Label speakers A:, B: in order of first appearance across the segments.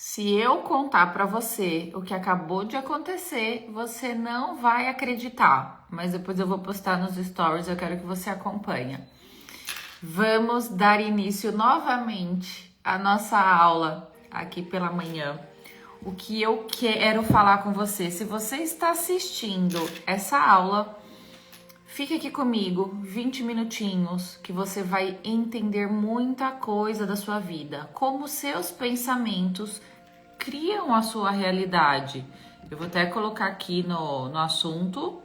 A: Se eu contar para você o que acabou de acontecer, você não vai acreditar. Mas depois eu vou postar nos stories, eu quero que você acompanhe. Vamos dar início novamente à nossa aula aqui pela manhã. O que eu quero falar com você, se você está assistindo essa aula, fique aqui comigo 20 minutinhos que você vai entender muita coisa da sua vida, como seus pensamentos criam a sua realidade. Eu vou até colocar aqui no assunto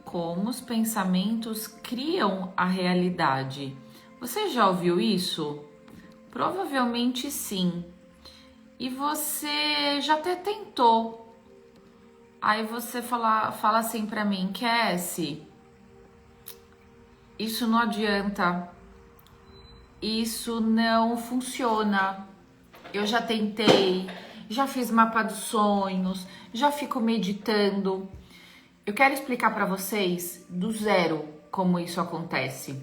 A: como os pensamentos criam a realidade. Você já ouviu isso? Provavelmente sim. E você já até tentou. Aí você fala assim pra mim, Cassie, isso não adianta, isso não funciona. Eu já tentei, já fiz mapa dos sonhos, já fico meditando. Eu quero explicar pra vocês do zero como isso acontece.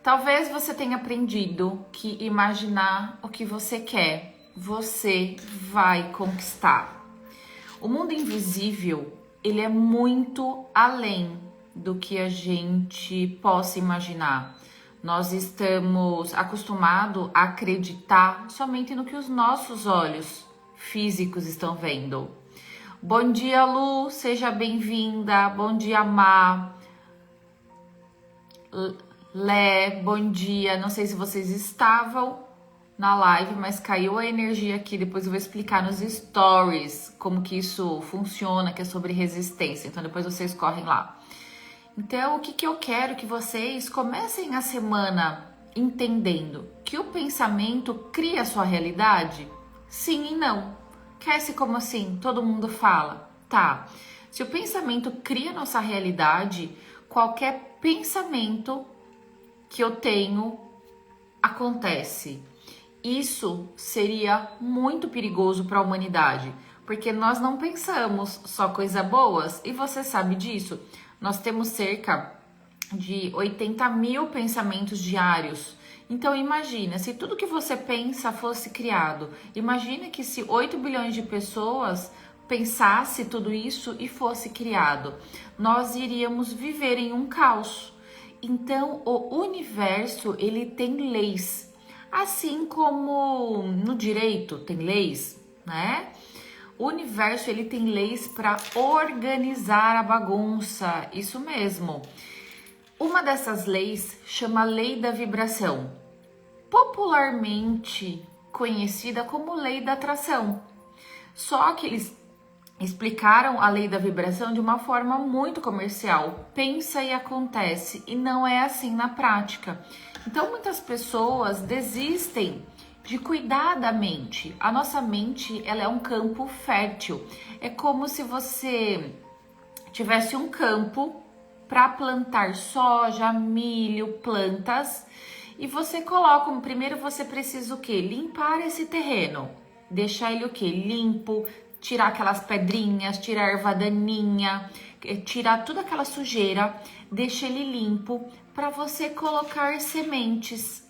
A: Talvez você tenha aprendido que imaginar o que você quer, você vai conquistar. O mundo invisível, ele é muito além do que a gente possa imaginar. Nós estamos acostumados a acreditar somente no que os nossos olhos físicos estão vendo. Bom dia, Lu, seja bem-vinda. Bom dia, Má. Lé, bom dia. Não sei se vocês estavam na live, mas caiu a energia aqui. Depois eu vou explicar nos stories como que isso funciona, que é sobre resistência. Então depois vocês correm lá. Então, o que eu quero que vocês comecem a semana entendendo que o pensamento cria a sua realidade? Sim e não. Quer-se como assim? Todo mundo fala. Tá. Se o pensamento cria a nossa realidade, qualquer pensamento que eu tenho acontece. Isso seria muito perigoso para a humanidade, porque nós não pensamos só coisas boas, e você sabe disso. Nós temos cerca de 80 mil pensamentos diários. Então imagina, se tudo que você pensa fosse criado, imagina que se 8 bilhões de pessoas pensasse tudo isso e fosse criado, nós iríamos viver em um caos. Então o universo, ele tem leis. Assim como no direito tem leis, né? O universo, ele tem leis para organizar a bagunça, isso mesmo. Uma dessas leis chama Lei da Vibração, popularmente conhecida como Lei da Atração. Só que eles explicaram a Lei da Vibração de uma forma muito comercial. Pensa e acontece, e não é assim na prática. Então muitas pessoas desistem de cuidar da mente. A nossa mente, ela é um campo fértil. É como se você tivesse um campo para plantar soja, milho, plantas, e você coloca, primeiro você precisa o quê? Limpar esse terreno. Deixar ele o quê? Limpo, tirar aquelas pedrinhas, tirar a erva daninha, tirar toda aquela sujeira, deixa ele limpo para você colocar sementes.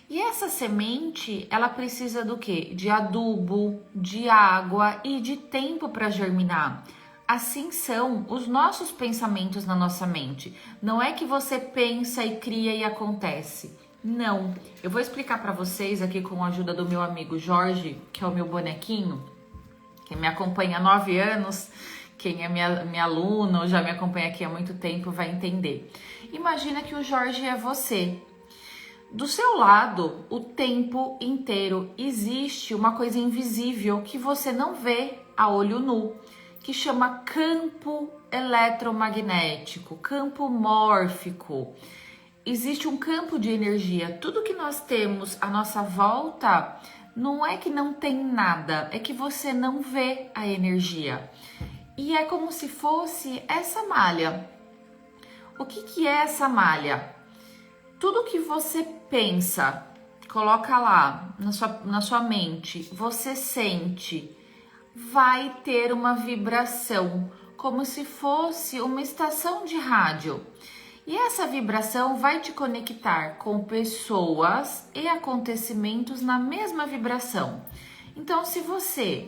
A: E essa semente, ela precisa do quê? De adubo, de água e de tempo para germinar. Assim são os nossos pensamentos na nossa mente. Não é que você pensa e cria e acontece. Não. Eu vou explicar para vocês aqui com a ajuda do meu amigo Jorge, que é o meu bonequinho, que me acompanha há 9 anos. Quem é minha aluna ou já me acompanha aqui há muito tempo vai entender. Imagina que o Jorge é você. Do seu lado, o tempo inteiro, existe uma coisa invisível que você não vê a olho nu, que chama campo eletromagnético, campo mórfico. Existe um campo de energia. Tudo que nós temos à nossa volta não é que não tem nada, é que você não vê a energia. E é como se fosse essa malha. O que é essa malha? Tudo que você pensa, coloca lá na sua mente, você sente, vai ter uma vibração, como se fosse uma estação de rádio. E essa vibração vai te conectar com pessoas e acontecimentos na mesma vibração. Então, se você,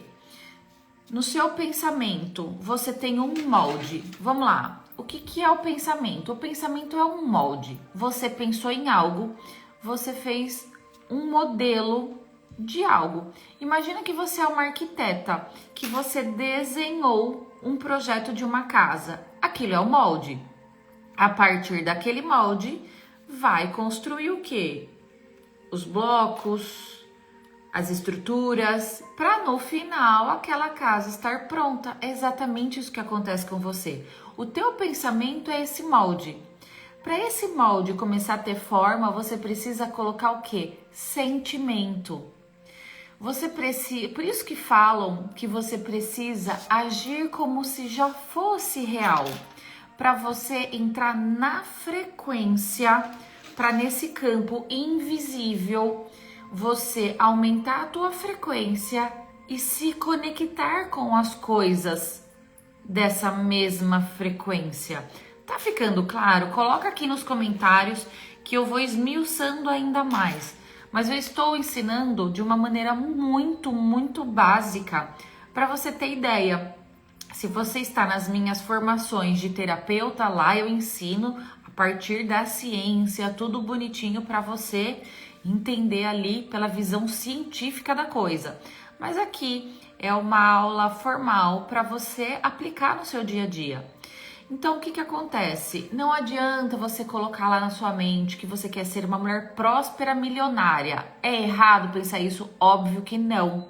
A: no seu pensamento, você tem um molde, vamos lá. O que é o pensamento? O pensamento é um molde. Você pensou em algo, você fez um modelo de algo. Imagina que você é uma arquiteta, que você desenhou um projeto de uma casa. Aquilo é o molde. A partir daquele molde, vai construir o quê? Os blocos, as estruturas, para no final aquela casa estar pronta. É exatamente isso que acontece com você. O teu pensamento é esse molde. Para esse molde começar a ter forma, você precisa colocar o quê? Sentimento. Você precisa, por isso que falam que você precisa agir como se já fosse real, para você entrar na frequência, para nesse campo invisível você aumentar a tua frequência e se conectar com as coisas dessa mesma frequência. Tá ficando claro? Coloca aqui nos comentários que eu vou esmiuçando ainda mais. Mas eu estou ensinando de uma maneira muito básica para você ter ideia. Se você está nas minhas formações de terapeuta, lá eu ensino a partir da ciência, tudo bonitinho para você entender ali pela visão científica da coisa. Mas aqui é uma aula formal para você aplicar no seu dia a dia. Então, o que acontece? Não adianta você colocar lá na sua mente que você quer ser uma mulher próspera, milionária. É errado pensar isso? Óbvio que não.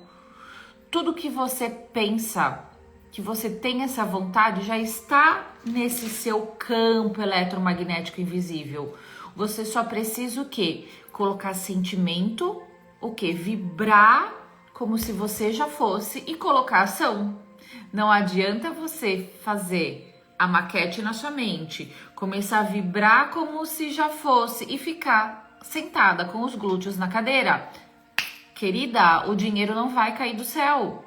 A: Tudo que você pensa, que você tem essa vontade, já está nesse seu campo eletromagnético invisível. Você só precisa o quê? Colocar sentimento, o quê? Vibrar como se você já fosse e colocar ação. Não adianta você fazer a maquete na sua mente, começar a vibrar como se já fosse e ficar sentada com os glúteos na cadeira. Querida, o dinheiro não vai cair do céu.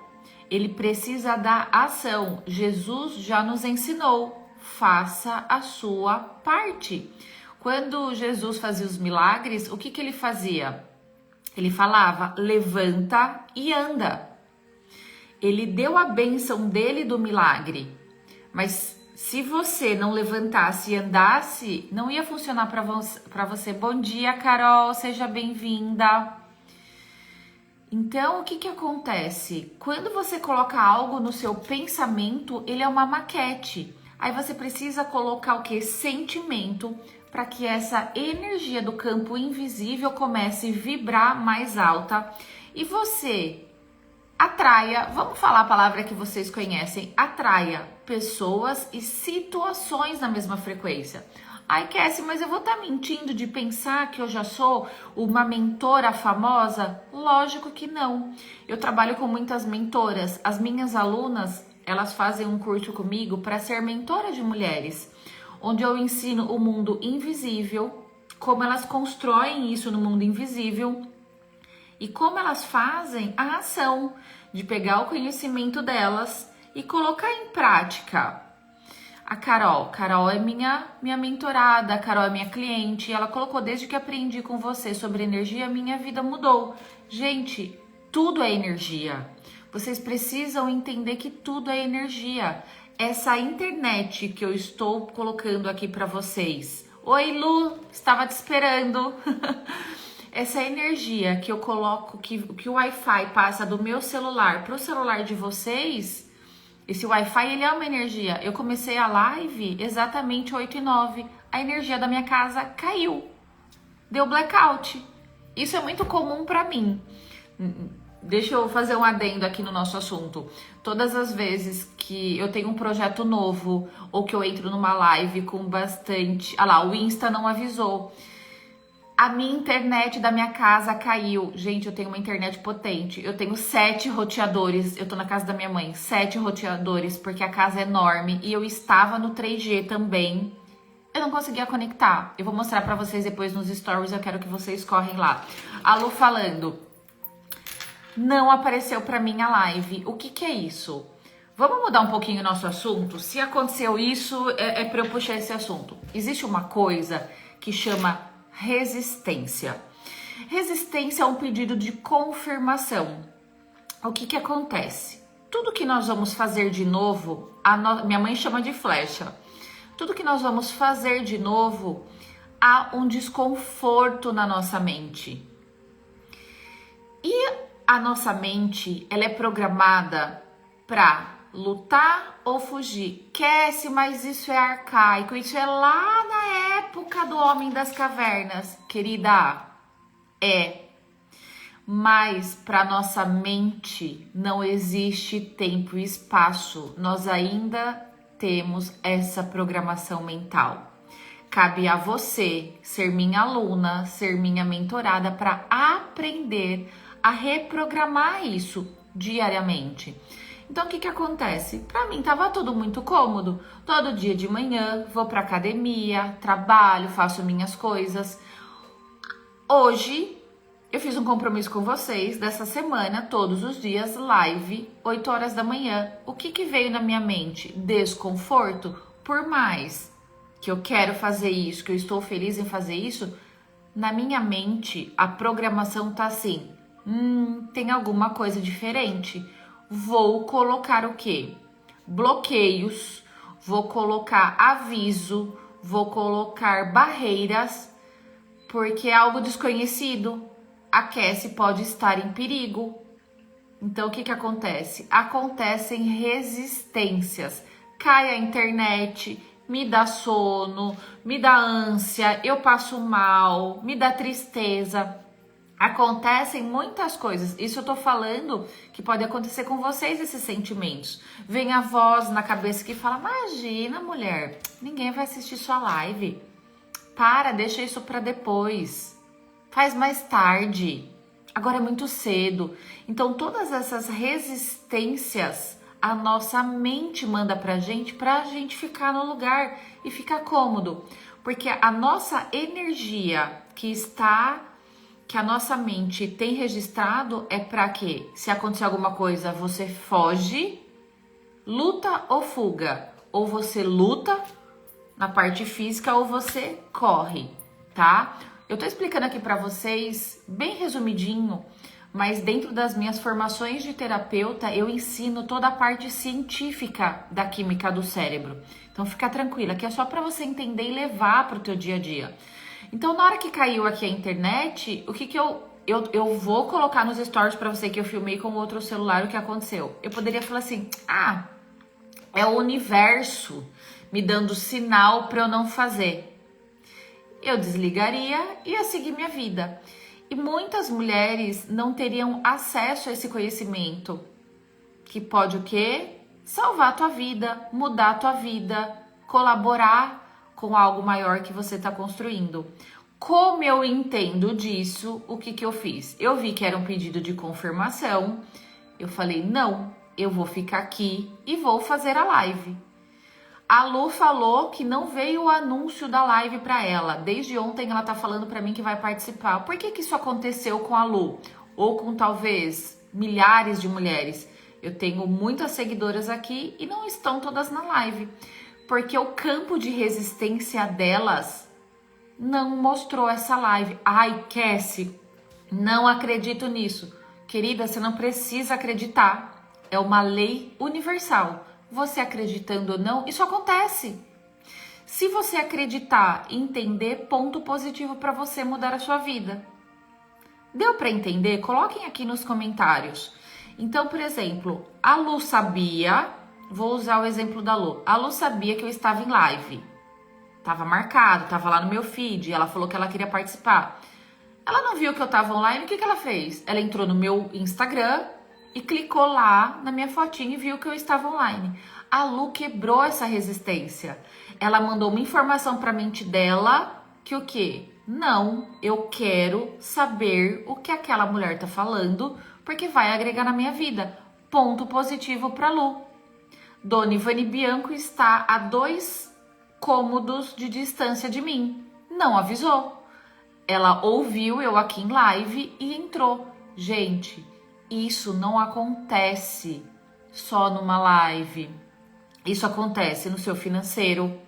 A: Ele precisa da ação. Jesus já nos ensinou, faça a sua parte. Quando Jesus fazia os milagres, o que ele fazia? Ele falava, levanta e anda. Ele deu a bênção dele do milagre, mas se você não levantasse e andasse, não ia funcionar para você. Bom dia, Carol, seja bem-vinda. Então, o que acontece? Quando você coloca algo no seu pensamento, ele é uma maquete. Aí você precisa colocar o que? Sentimento, para que essa energia do campo invisível comece a vibrar mais alta e você atraia, vamos falar a palavra que vocês conhecem, atraia pessoas e situações na mesma frequência. Ai, Cassie, mas eu vou estar mentindo de pensar que eu já sou uma mentora famosa? Lógico que não. Eu trabalho com muitas mentoras. As minhas alunas, elas fazem um curso comigo para ser mentora de mulheres, onde eu ensino o mundo invisível, como elas constroem isso no mundo invisível e como elas fazem a ação de pegar o conhecimento delas e colocar em prática. A Carol é minha mentorada, a Carol é minha cliente, ela colocou desde que aprendi com você sobre energia, minha vida mudou. Gente, tudo é energia. Vocês precisam entender que tudo é energia. Essa internet que eu estou colocando aqui para vocês. Oi, Lu, estava te esperando. Essa energia que eu coloco, que o Wi-Fi passa do meu celular para o celular de vocês, esse Wi-Fi, ele é uma energia. Eu comecei a live exatamente 8h09. A energia da minha casa caiu. Deu blackout. Isso é muito comum para mim. Deixa eu fazer um adendo aqui no nosso assunto. Todas as vezes que eu tenho um projeto novo ou que eu entro numa live com bastante... Ah lá, o Insta não avisou. A minha internet da minha casa caiu. Gente, eu tenho uma internet potente. Eu tenho 7 roteadores. Eu tô na casa da minha mãe. 7 roteadores, porque a casa é enorme. E eu estava no 3G também. Eu não conseguia conectar. Eu vou mostrar pra vocês depois nos stories. Eu quero que vocês correm lá. A Lu falando. Não apareceu pra mim a live. O que é isso? Vamos mudar um pouquinho o nosso assunto? Se aconteceu isso, é para eu puxar esse assunto. Existe uma coisa que chama resistência. Resistência é um pedido de confirmação. O que acontece? Tudo que nós vamos fazer de novo, minha mãe chama de flecha. Tudo que nós vamos fazer de novo, há um desconforto na nossa mente. E a nossa mente, ela é programada para lutar ou fugir. Esquece, mas isso é arcaico, isso é lá na época do homem das cavernas, querida. Mas para nossa mente não existe tempo e espaço. Nós ainda temos essa programação mental. Cabe a você ser minha aluna, ser minha mentorada para aprender a reprogramar isso diariamente. Então, o que acontece? Para mim, tava tudo muito cômodo. Todo dia de manhã, vou para academia, trabalho, faço minhas coisas. Hoje, eu fiz um compromisso com vocês dessa semana, todos os dias, live, 8 horas da manhã. O que veio na minha mente? Desconforto? Por mais que eu quero fazer isso, que eu estou feliz em fazer isso, na minha mente, a programação tá assim, tem alguma coisa diferente. Vou colocar o quê? Bloqueios, vou colocar aviso, vou colocar barreiras, porque é algo desconhecido. Aquece, pode estar em perigo. Então, o que acontece? Acontecem resistências. Cai a internet, me dá sono, me dá ânsia, eu passo mal, me dá tristeza. Acontecem muitas coisas. Isso eu tô falando que pode acontecer com vocês, esses sentimentos. Vem a voz na cabeça que fala: imagina, mulher, ninguém vai assistir sua live. Para, deixa isso para depois. Faz mais tarde. Agora é muito cedo. Então, todas essas resistências a nossa mente manda pra gente ficar no lugar e ficar cômodo. Porque a nossa energia que a nossa mente tem registrado é para que, se acontecer alguma coisa, você foge, luta ou fuga. Ou você luta na parte física ou você corre, tá? Eu tô explicando aqui para vocês, bem resumidinho, mas dentro das minhas formações de terapeuta, eu ensino toda a parte científica da química do cérebro. Então fica tranquila, que é só para você entender e levar para o teu dia a dia. Então, na hora que caiu aqui a internet, o que eu vou colocar nos stories para você que eu filmei com outro celular o que aconteceu. Eu poderia falar assim: é o universo me dando sinal para eu não fazer. Eu desligaria e ia seguir minha vida. E muitas mulheres não teriam acesso a esse conhecimento, que pode o quê? Salvar a tua vida, mudar a tua vida, colaborar com algo maior que você está construindo. Como eu entendo disso, o que eu fiz? Eu vi que era um pedido de confirmação. Eu falei: não, eu vou ficar aqui e vou fazer a live. A Lu falou que não veio o anúncio da live para ela. Desde ontem ela tá falando para mim que vai participar. Por que isso aconteceu com a Lu? Ou com talvez milhares de mulheres? Eu tenho muitas seguidoras aqui e não estão todas na live. Porque o campo de resistência delas não mostrou essa live. Ai, Cassie, não acredito nisso. Querida, você não precisa acreditar. É uma lei universal. Você acreditando ou não, isso acontece. Se você acreditar e entender, ponto positivo para você mudar a sua vida. Deu para entender? Coloquem aqui nos comentários. Então, por exemplo, a Lu sabia, vou usar o exemplo da Lu. A Lu sabia que eu estava em live. Tava marcado, tava lá no meu feed, ela falou que ela queria participar. Ela não viu que eu tava online, o que ela fez? Ela entrou no meu Instagram e clicou lá na minha fotinha e viu que eu estava online. A Lu quebrou essa resistência. Ela mandou uma informação para a mente dela que o quê? Não, eu quero saber o que aquela mulher tá falando, porque vai agregar na minha vida. Ponto positivo para Lu. Dona Ivani Bianco está a 2 cômodos de distância de mim. Não avisou. Ela ouviu eu aqui em live e entrou. Gente, isso não acontece só numa live. Isso acontece no seu financeiro.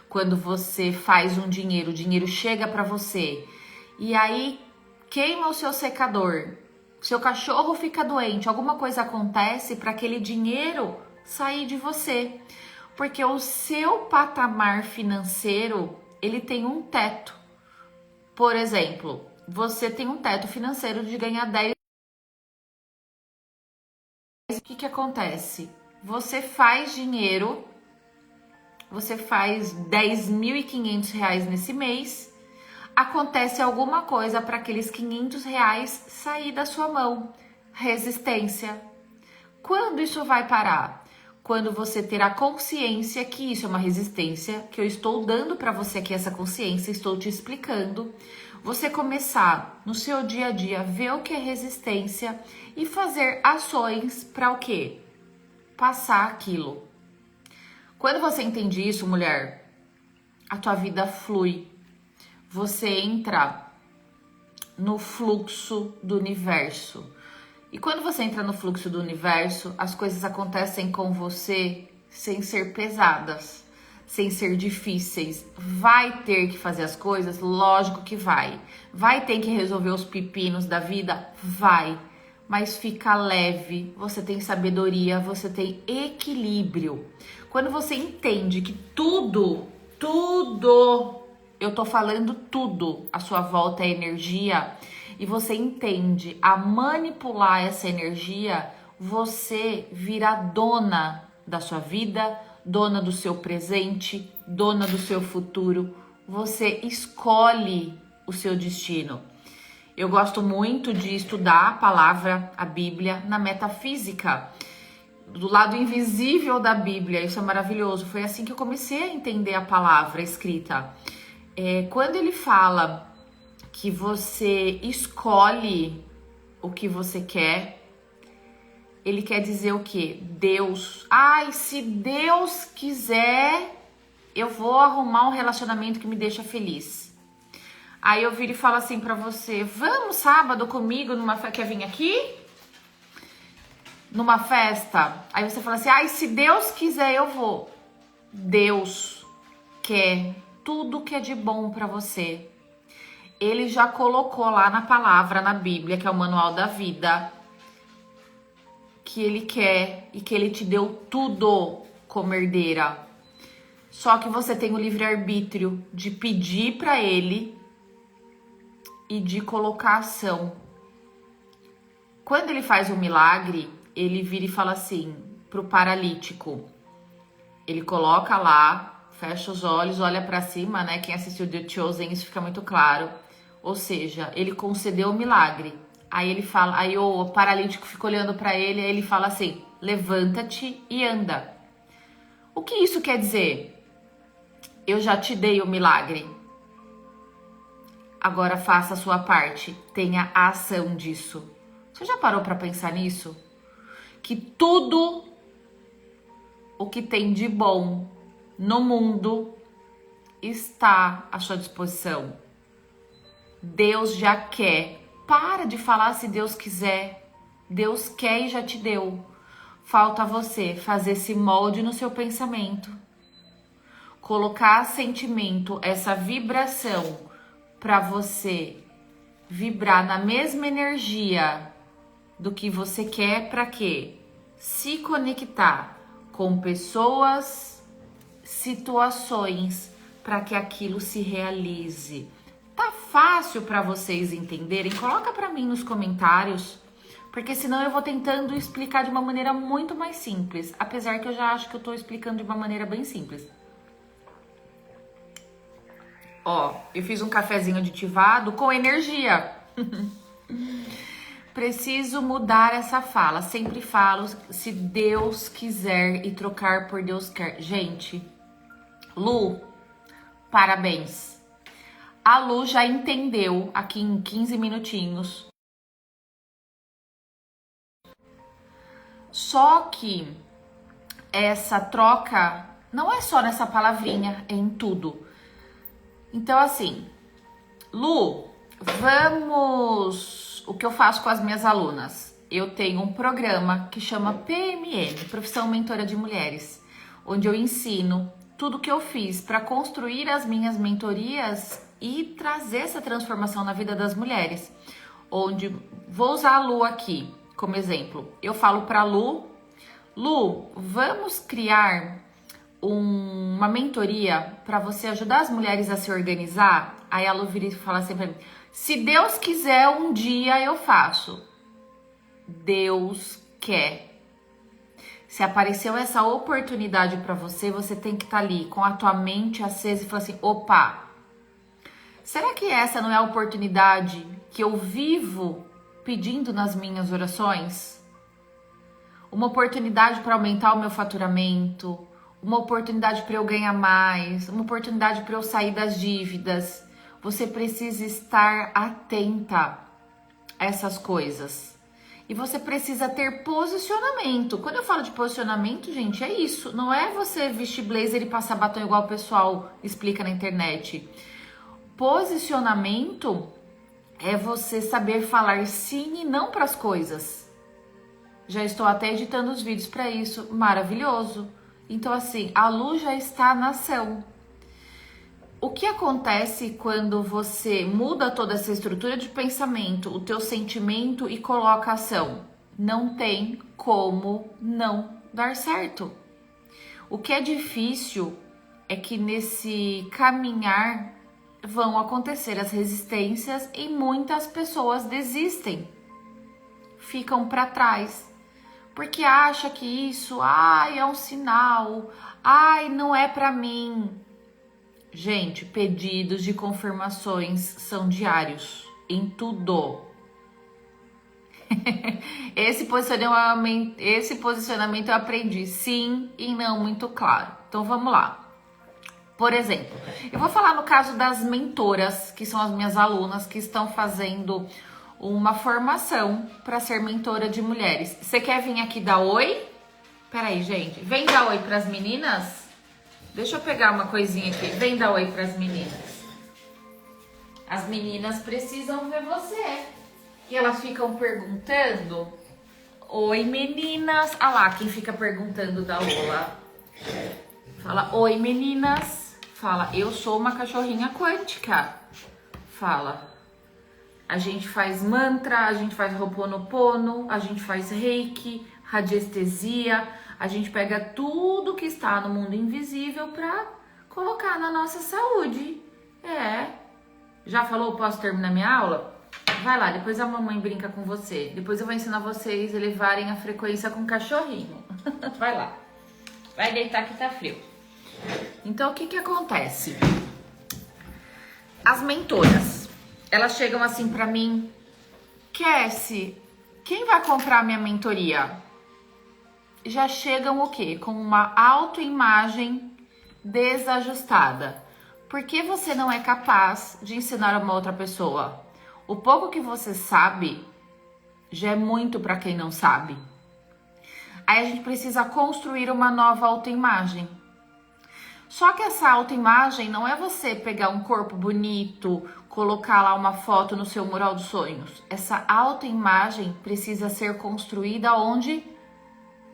A: Quando você faz um dinheiro, o dinheiro chega para você e aí queima o seu secador, seu cachorro fica doente, alguma coisa acontece para aquele dinheiro sair de você. Porque o seu patamar financeiro, ele tem um teto. Por exemplo, você tem um teto financeiro de ganhar 10. O que acontece? Você faz dinheiro, você faz R$10.500 nesse mês, acontece alguma coisa para aqueles R$500 sair da sua mão. Resistência. Quando isso vai parar? Quando você ter a consciência que isso é uma resistência, que eu estou dando para você aqui essa consciência, estou te explicando. Você começar no seu dia a dia, ver o que é resistência e fazer ações para o quê? Passar aquilo. Quando você entende isso, mulher, a tua vida flui. Você entra no fluxo do universo. E quando você entra no fluxo do universo, as coisas acontecem com você sem ser pesadas, sem ser difíceis. Vai ter que fazer as coisas? Lógico que vai. Vai ter que resolver os pepinos da vida? Vai. Mas fica leve, você tem sabedoria, você tem equilíbrio. Quando você entende que tudo, eu tô falando tudo, a sua volta é energia, e você entende a manipular essa energia, você vira dona da sua vida, dona do seu presente, dona do seu futuro. Você escolhe o seu destino. Eu gosto muito de estudar a palavra, a Bíblia, na metafísica, do lado invisível da Bíblia. Isso é maravilhoso. Foi assim que eu comecei a entender a palavra escrita. Quando ele fala que você escolhe o que você quer, ele quer dizer o quê? Deus. Ai, se Deus quiser, eu vou arrumar um relacionamento que me deixa feliz. Aí eu viro e falo assim pra você, vamos sábado comigo numa festa, quer vir aqui? Numa festa? Aí você fala assim, ai, se Deus quiser eu vou. Deus quer tudo que é de bom pra você. Ele já colocou lá na palavra, na Bíblia, que é o manual da vida, que ele quer e que ele te deu tudo como herdeira. Só que você tem o livre-arbítrio de pedir pra ele e de colocar ação. Quando ele faz um milagre, ele vira e fala assim pro paralítico. Ele coloca lá, fecha os olhos, olha pra cima, né? Quem assistiu The Chosen, isso fica muito claro. Ou seja, ele concedeu o milagre. Aí ele fala, aí o paralítico fica olhando pra ele, aí ele fala assim: levanta-te e anda. O que isso quer dizer? Eu já te dei o milagre. Agora faça a sua parte, tenha a ação disso. Você já parou pra pensar nisso? Que tudo o que tem de bom no mundo está à sua disposição. Deus já quer. Para de falar se Deus quiser. Deus quer e já te deu. Falta você fazer esse molde no seu pensamento. Colocar sentimento, essa vibração, para você vibrar na mesma energia do que você quer, para quê? Se conectar com pessoas, situações, para que aquilo se realize. Tá fácil para vocês entenderem? Coloca para mim nos comentários, porque senão eu vou tentando explicar de uma maneira muito mais simples, apesar que eu já acho que eu tô explicando de uma maneira bem simples. Ó, eu fiz um cafezinho aditivado com energia. Preciso mudar essa fala. Sempre falo se Deus quiser e trocar por Deus quer. Gente, Lu, parabéns. A Lu já entendeu aqui em 15 minutinhos. Só que essa troca não é só nessa palavrinha, é em tudo. Então, assim, Lu, vamos... O que eu faço com as minhas alunas? eu tenho um programa que chama PMM, Profissão Mentora de Mulheres, onde eu ensino tudo que eu fiz para construir as minhas mentorias e trazer essa transformação na vida das mulheres. Onde vou usar a Lu aqui como exemplo. Eu falo para Lu, vamos criar uma mentoria para você ajudar as mulheres a se organizar? Aí a Lu vira e fala assim pra mim, se Deus quiser, um dia eu faço. Deus quer. Se apareceu essa oportunidade para você, você tem que estar ali com a tua mente acesa e falar assim, opa, será que essa não é a oportunidade que eu vivo pedindo nas minhas orações? Uma oportunidade para aumentar o meu faturamento, uma oportunidade para eu ganhar mais, uma oportunidade para eu sair das dívidas. Você precisa estar atenta a essas coisas. E você precisa ter posicionamento. Quando eu falo de posicionamento, gente, é isso. Não é você vestir blazer e passar batom igual o pessoal explica na internet. Posicionamento é você saber falar sim e não para as coisas. Já estou até editando os vídeos para isso. Maravilhoso. Então, assim, a luz já está na ação. O que acontece quando você muda toda essa estrutura de pensamento, o teu sentimento e coloca ação? Não tem como não dar certo. O que é difícil é que nesse caminhar vão acontecer as resistências e muitas pessoas desistem, ficam para trás, porque acha que isso, é um sinal, não é para mim. Gente, pedidos de confirmações são diários, em tudo. Esse posicionamento eu aprendi sim e não muito claro. Então vamos lá. Por exemplo, eu vou falar no caso das mentoras, que são as minhas alunas que estão fazendo uma formação para ser mentora de mulheres. Você quer vir aqui dar oi? Peraí, gente. Vem dar oi para as meninas? Deixa eu pegar uma coisinha aqui. Vem dar oi para as meninas. As meninas precisam ver você. E elas ficam perguntando. Oi, meninas. Ah lá, quem fica perguntando da Lola. Fala, oi, meninas. Fala, eu sou uma cachorrinha quântica. Fala. A gente faz mantra, a gente faz Ho'oponopono, a gente faz reiki, radiestesia. A gente pega tudo que está no mundo invisível para colocar na nossa saúde. Já falou, posso terminar minha aula? Vai lá, depois a mamãe brinca com você. Depois eu vou ensinar vocês a elevarem a frequência com o cachorrinho. Vai lá. Vai deitar que tá frio. Então, o que acontece? As mentoras, elas chegam assim pra mim. Cassie, quem vai comprar minha mentoria? Já chegam o quê? Com uma autoimagem desajustada. Por que você não é capaz de ensinar uma outra pessoa? O pouco que você sabe já é muito para quem não sabe. Aí a gente precisa construir uma nova autoimagem. Só que essa autoimagem não é você pegar um corpo bonito, colocar lá uma foto no seu mural dos sonhos. Essa autoimagem precisa ser construída onde?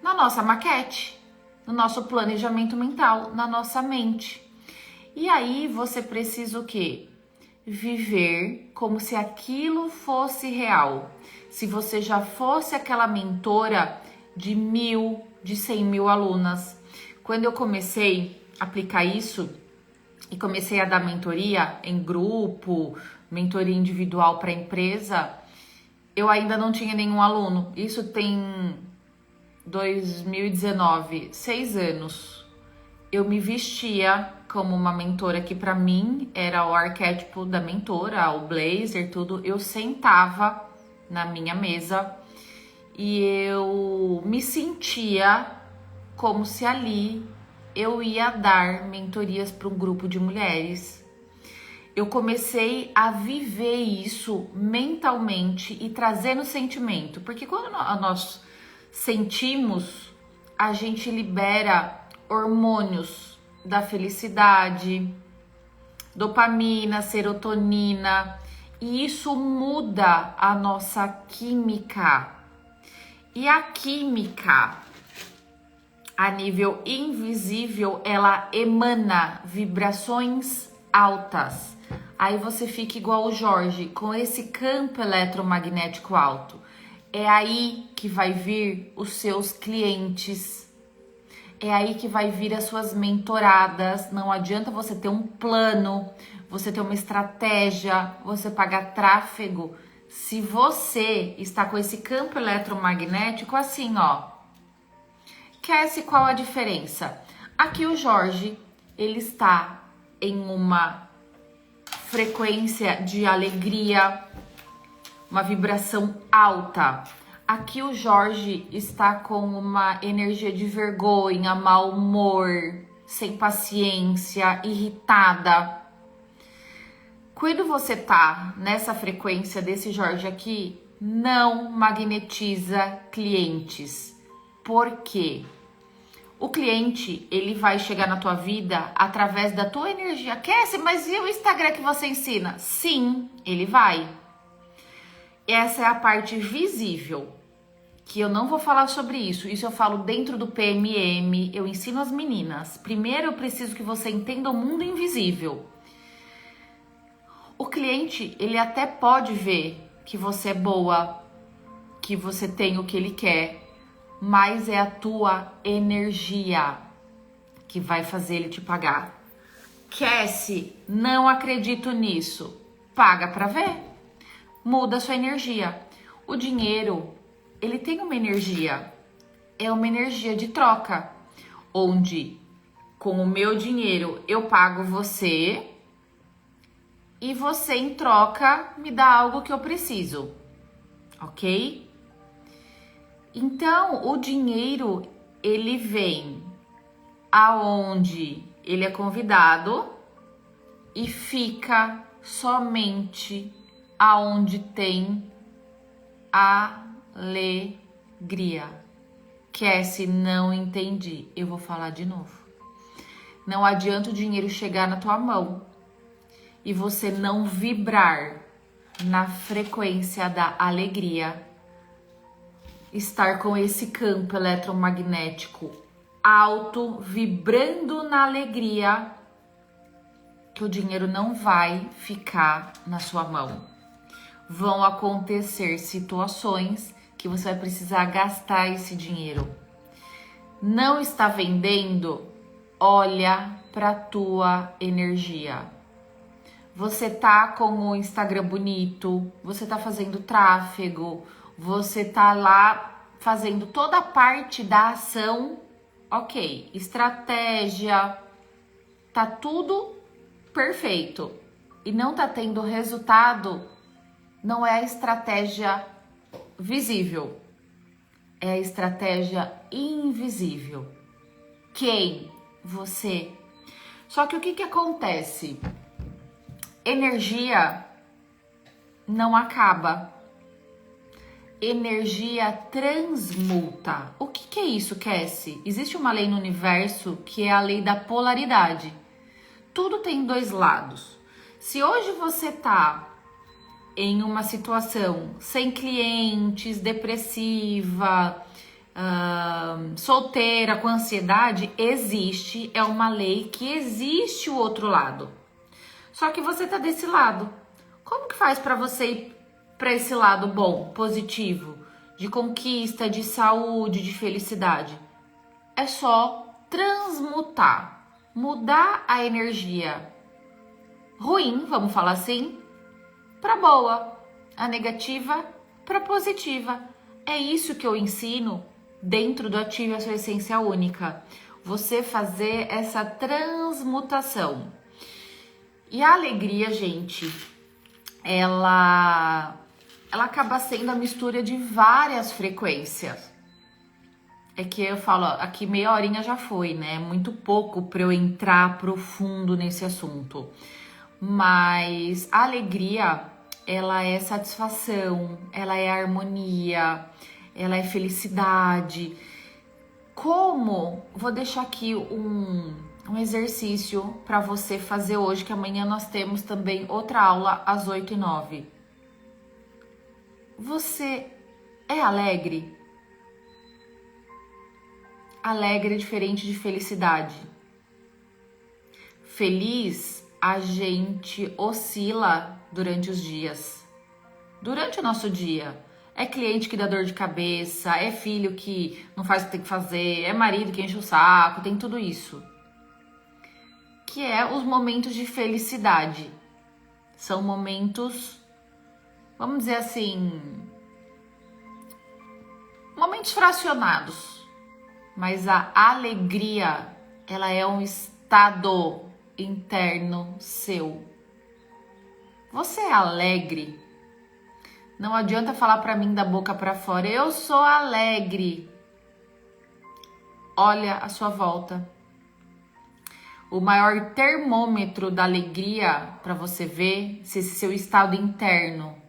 A: Na nossa maquete, no nosso planejamento mental, na nossa mente. E aí você precisa o quê? Viver como se aquilo fosse real. Se você já fosse aquela mentora de 1.000, de 100.000 alunas. Quando eu comecei a aplicar isso e comecei a dar mentoria em grupo, mentoria individual para empresa, eu ainda não tinha nenhum aluno. Isso tem 2019, 6 anos. Eu me vestia como uma mentora que para mim era o arquétipo da mentora, o blazer, tudo. Eu sentava na minha mesa e eu me sentia como se ali eu ia dar mentorias para um grupo de mulheres. Eu comecei a viver isso mentalmente e trazer no sentimento, porque quando nós sentimos, a gente libera hormônios da felicidade, dopamina, serotonina, e isso muda a nossa química. E a química, a nível invisível, ela emana vibrações altas. Aí você fica igual o Jorge, com esse campo eletromagnético alto. É aí que vai vir os seus clientes. É aí que vai vir as suas mentoradas. Não adianta você ter um plano, você ter uma estratégia, você pagar tráfego. Se você está com esse campo eletromagnético assim, ó. Quer-se qual a diferença? Aqui o Jorge, ele está em uma frequência de alegria, uma vibração alta. Aqui o Jorge está com uma energia de vergonha, mau humor, sem paciência, irritada. Quando você tá nessa frequência desse Jorge aqui, não magnetiza clientes. Por quê? O cliente, ele vai chegar na tua vida através da tua energia. Cassie, mas e o Instagram que você ensina? Sim, ele vai. Essa é a parte visível, que eu não vou falar sobre isso. Isso eu falo dentro do PMM, eu ensino as meninas. Primeiro eu preciso que você entenda o mundo invisível. O cliente, ele até pode ver que você é boa, que você tem o que ele quer, mas é a tua energia que vai fazer ele te pagar. Cassie, não acredito nisso. Paga pra ver. Muda a sua energia. O dinheiro, ele tem uma energia. É uma energia de troca. Onde, com o meu dinheiro, eu pago você e você, em troca, me dá algo que eu preciso. Ok? Então, o dinheiro, ele vem aonde ele é convidado e fica somente aonde tem alegria. Cassie, não entendi. Eu vou falar de novo. Não adianta o dinheiro chegar na tua mão e você não vibrar na frequência da alegria. Estar com esse campo eletromagnético alto, vibrando na alegria, que o dinheiro não vai ficar na sua mão. Vão acontecer situações que você vai precisar gastar esse dinheiro. Não está vendendo? Olha para a tua energia. Você tá com o Instagram bonito, você tá fazendo tráfego, você tá lá fazendo toda a parte da ação, ok, estratégia, tá tudo perfeito e não tá tendo resultado, não é a estratégia visível, é a estratégia invisível. Quem? Você. Só que o que acontece? Energia não acaba. Energia transmuta. O que é isso, Cassie? Existe uma lei no universo que é a lei da polaridade. Tudo tem dois lados. Se hoje você tá em uma situação sem clientes, depressiva, solteira, com ansiedade, existe, é uma lei que existe o outro lado. Só que você tá desse lado. Como que faz para você ir para esse lado bom, positivo, de conquista, de saúde, de felicidade? É só transmutar, mudar a energia ruim, vamos falar assim, para boa, a negativa para positiva. É isso que eu ensino dentro do Ative a Sua Essência Única. Você fazer essa transmutação. E a alegria, gente, ela acaba sendo a mistura de várias frequências. É que eu falo, aqui meia horinha já foi, né? Muito pouco para eu entrar profundo nesse assunto. Mas a alegria, ela é satisfação, ela é harmonia, ela é felicidade. Como? Vou deixar aqui um exercício para você fazer hoje, que amanhã nós temos também outra aula às 8h09. Você é alegre? alegre é diferente de felicidade. Feliz, a gente oscila durante os dias. Durante o nosso dia. É cliente que dá dor de cabeça, é filho que não faz o que tem que fazer, é marido que enche o saco, tem tudo isso. Que é os momentos de felicidade. São momentos, vamos dizer assim, momentos fracionados. Mas a alegria, ela é um estado interno seu. Você é alegre? Não adianta falar pra mim da boca pra fora, eu sou alegre. Olha a sua volta. O maior termômetro da alegria para você ver se esse seu estado interno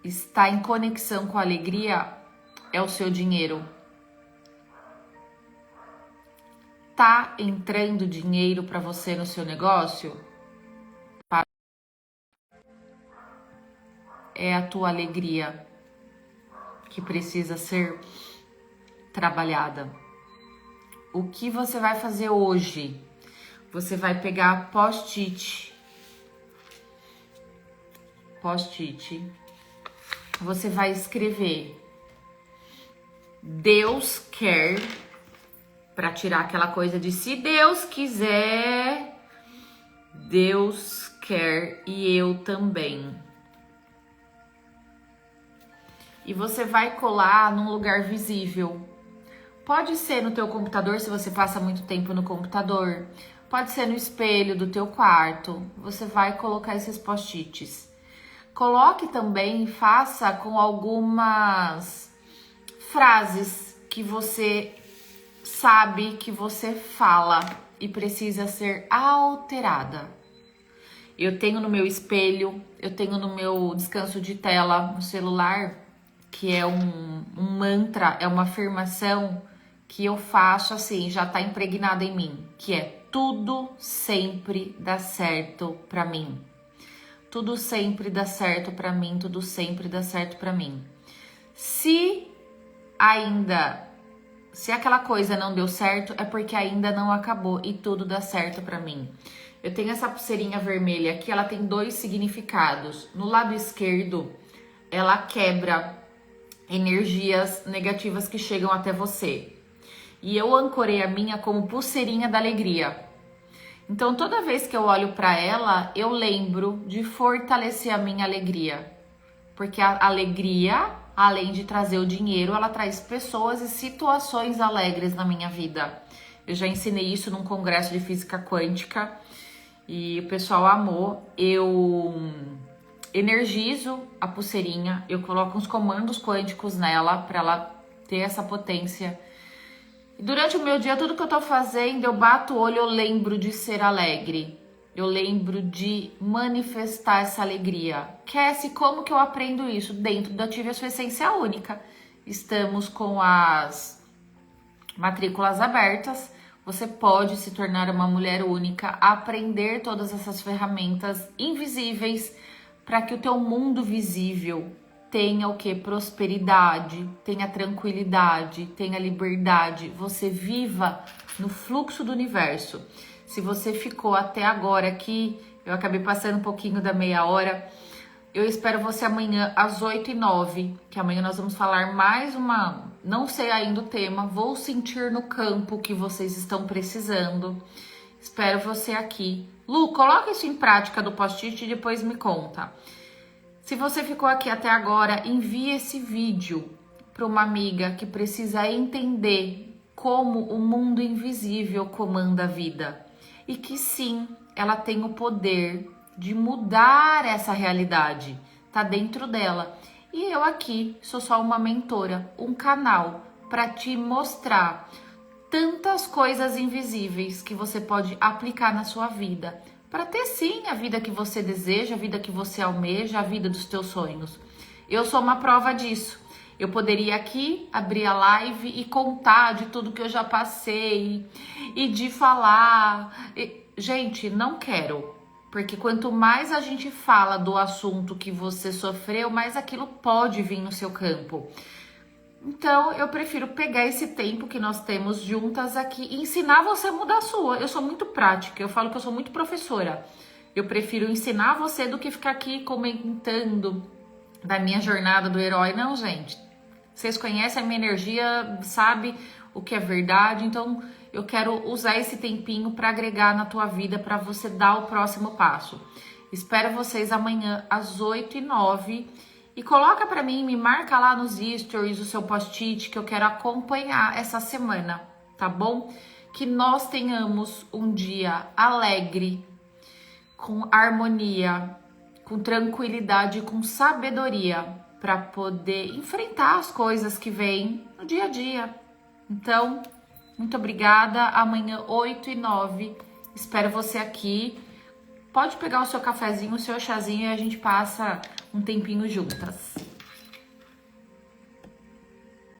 A: está em conexão com a alegria é o seu dinheiro. Tá entrando dinheiro para você no seu negócio? É a tua alegria que precisa ser trabalhada. O que você vai fazer hoje? Você vai pegar post-it. Você vai escrever Deus quer, para tirar aquela coisa de se Deus quiser, Deus quer e eu também. E você vai colar num lugar visível. Pode ser no teu computador, se você passa muito tempo no computador. Pode ser no espelho do teu quarto. Você vai colocar esses post-its. Coloque também, faça com algumas frases que você sabe que você fala e precisa ser alterada. Eu tenho no meu espelho, eu tenho no meu descanso de tela no celular, que é um mantra, é uma afirmação que eu faço assim, já tá impregnada em mim, que é tudo sempre dá certo pra mim. Tudo sempre dá certo pra mim, tudo sempre dá certo pra mim. Se aquela coisa não deu certo, é porque ainda não acabou e tudo dá certo pra mim. Eu tenho essa pulseirinha vermelha aqui, ela tem 2 significados. No lado esquerdo, ela quebra energias negativas que chegam até você. E eu ancorei a minha como pulseirinha da alegria. Então, toda vez que eu olho para ela, eu lembro de fortalecer a minha alegria. Porque a alegria, além de trazer o dinheiro, ela traz pessoas e situações alegres na minha vida. Eu já ensinei isso num congresso de física quântica e o pessoal amou. Eu energizo a pulseirinha, eu coloco uns comandos quânticos nela para ela ter essa potência. E durante o meu dia, tudo que eu tô fazendo, eu bato o olho, eu lembro de ser alegre. Eu lembro de manifestar essa alegria. Cassie, como que eu aprendo isso? Dentro do Ative a Sua Essência Única. Estamos com as matrículas abertas. Você pode se tornar uma mulher única, aprender todas essas ferramentas invisíveis para que o teu mundo visível tenha o que? Prosperidade, tenha tranquilidade, tenha liberdade. Você viva no fluxo do universo. Se você ficou até agora aqui, eu acabei passando um pouquinho da meia hora. Eu espero você amanhã às 8h09, que amanhã nós vamos falar mais uma... Não sei ainda o tema, vou sentir no campo que vocês estão precisando. Espero você aqui. Lu, coloca isso em prática do post-it e depois me conta. Se você ficou aqui até agora, envie esse vídeo para uma amiga que precisa entender como o mundo invisível comanda a vida. E que sim, ela tem o poder de mudar essa realidade. Tá dentro dela. E eu aqui sou só uma mentora, um canal para te mostrar tantas coisas invisíveis que você pode aplicar na sua vida. Para ter sim a vida que você deseja, a vida que você almeja, a vida dos teus sonhos. Eu sou uma prova disso. Eu poderia aqui abrir a live e contar de tudo que eu já passei e de falar. Gente, não quero. Porque quanto mais a gente fala do assunto que você sofreu, mais aquilo pode vir no seu campo. Então, eu prefiro pegar esse tempo que nós temos juntas aqui e ensinar você a mudar a sua. Eu sou muito prática, eu falo que eu sou muito professora. Eu prefiro ensinar você do que ficar aqui comentando da minha jornada do herói. Não, gente. Vocês conhecem a minha energia, sabe o que é verdade. Então, eu quero usar esse tempinho para agregar na tua vida, para você dar o próximo passo. Espero vocês amanhã às 8h09. E coloca para mim, me marca lá nos stories o seu post-it que eu quero acompanhar essa semana, tá bom? Que nós tenhamos um dia alegre, com harmonia, com tranquilidade, com sabedoria para poder enfrentar as coisas que vêm no dia a dia. Então, muito obrigada. Amanhã 8h09, espero você aqui. Pode pegar o seu cafezinho, o seu chazinho e a gente passa um tempinho juntas.